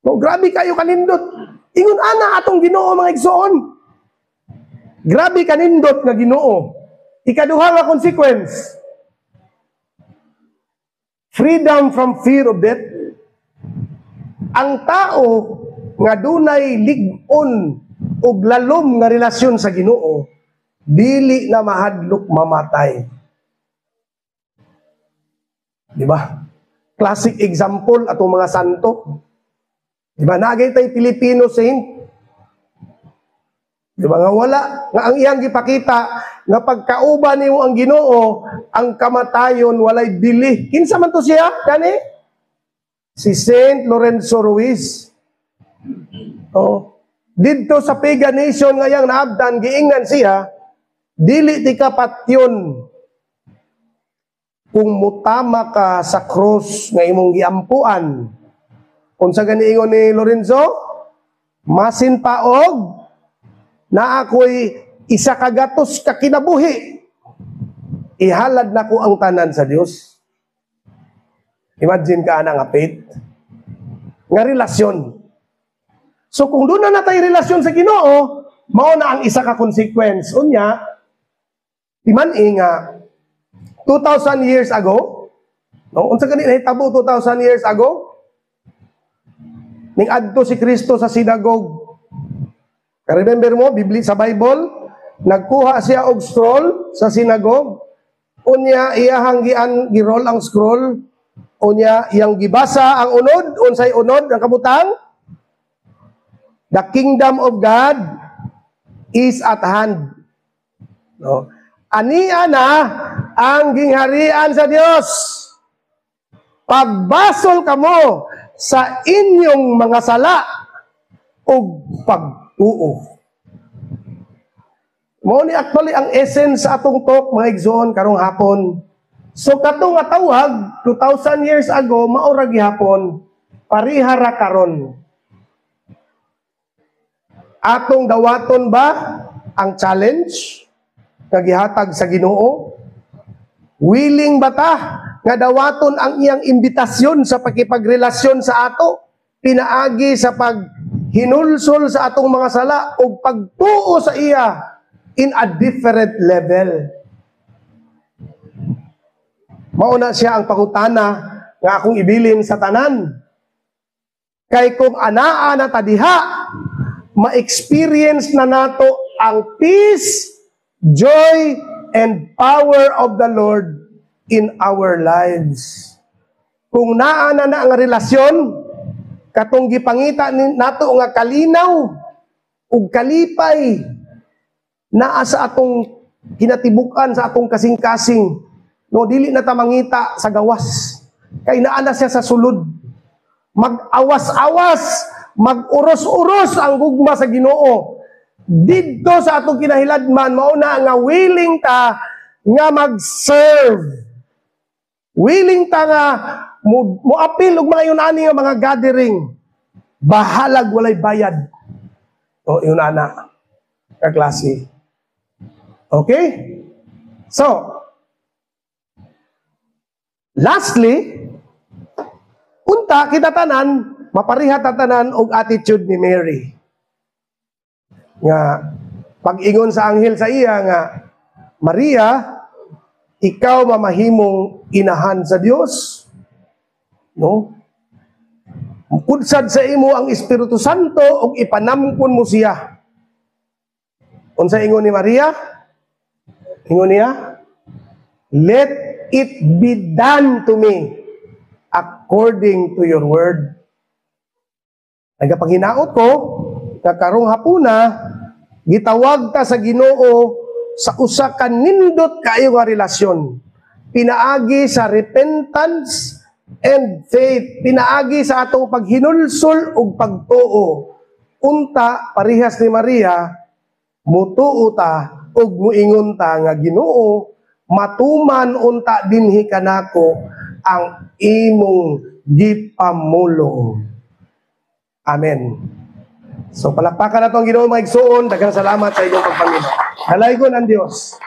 No, grabe kayo kanindot. Ingon ana atong Ginoo mga igsoon. Grabe kanindot nga Ginoo. Ikaduha nga consequence. Freedom from fear of death. Ang tao nga dunay lig-on o lalom nga relasyon sa Ginoo, dili na mahadlok mamatay. Di ba? Classic example atong mga santo. Di ba? Nagay tay Filipino saint. Di ba nga wala? Nga ang iyang gipakita nga pagkauban nimo ang Ginoo, ang kamatayon walay bili. Kinsa man to siya? Dani? Si Saint Lorenzo Ruiz. Oh. Didto sa pagan nation nga yang naabdan, giingnan siya, dili ti kapatyon kung mutama ka sa cross nga imong giampuan. Unsa gani ingon ni Lorenzo? Masin paog na ako'y isa kagatos ka kinabuhi, ihalad na ko ang tanan sa Dios. Imagine ka na nga faith, nga relasyon. So kung doon na natay relasyon sa Ginoo, mao na ang isa ka consequence. Unya, timan nga 2,000 years ago, no? Unsa gani nahitabo 2,000 years ago? Ning adto si Kristo sa synagogue. Remember mo, Biblia sa Bible, nagkuha siya og scroll sa synagogue. Unya iyahang giroll ang scroll. Unya iyang gibasa ang unod. Unsay unod ang kabutang? The kingdom of God is at hand. No? Ania na ang gingharian sa Dios. Pagbasol kamo sa inyong mga sala ug pagtuo. Mao ni actually ang essence sa atong talk mga igsoon karong hapon. So katong nga tawag 2,000 years ago mao ra gihapon, pareha ra karon. Atong dawaton ba ang challenge nga gihatag sa Ginoo? Willing ba ta nga dawaton ang iyang imbitasyon sa pakipagrelasyon sa ato? Pinaagi sa paghinulsol sa atong mga sala o pagtuo sa iya in a different level. Mauna siya ang pangutana nga akong ibilin sa tanan. Kay kung anaa na tadiha, ma-experience na nato ang peace, joy, and power of the Lord in our lives. Kung naa na ang relasyon, katong gipangita nato nga kalinaw ug kalipay naa sa atong kinatibukan, sa atong kasing-kasing, no, dili na ta mangita sa gawas. Kay naa na siya sa sulod. Mag-awas-awas, mag-uros-uros ang gugma sa Ginoo. Didto sa atong kinahiladman, mauna nga willing ta nga mag-serve. Willing ta nga mo apil og mga yunani nga mga gathering, bahalag walay bayad. O yunana ka klase. Okay? So, lastly, unta kita tanan, mapariha tatanan og attitude ni Mary. Nga, pag-ingon sa anghel sa iya nga, Maria, ikaw mamahimong inahan sa Dios. No? Kudsad sa imo ang Espiritu Santo ug ipanamkon mo siya. Unsa ingon ni Maria? Ingon niya, let it be done to me according to your word. Nagapanghinaot ko, karong hapuna, gitawag ta sa Ginoo sa usa ka nindot kaayo nga relasyon. Pinaagi sa repentance and faith. Pinaagi sa atong paghinulsol ug pagtuo. Unta, parihas ni Maria, mutuo ta ug muingon ta nga Ginoo, matuman unta dinhi kanako ang imong gipamulong. Amen. So palakpakan na itong Ginoo mga igsoon, daghang salamat sa inyong pagpamilya. Halaygon ang Dios.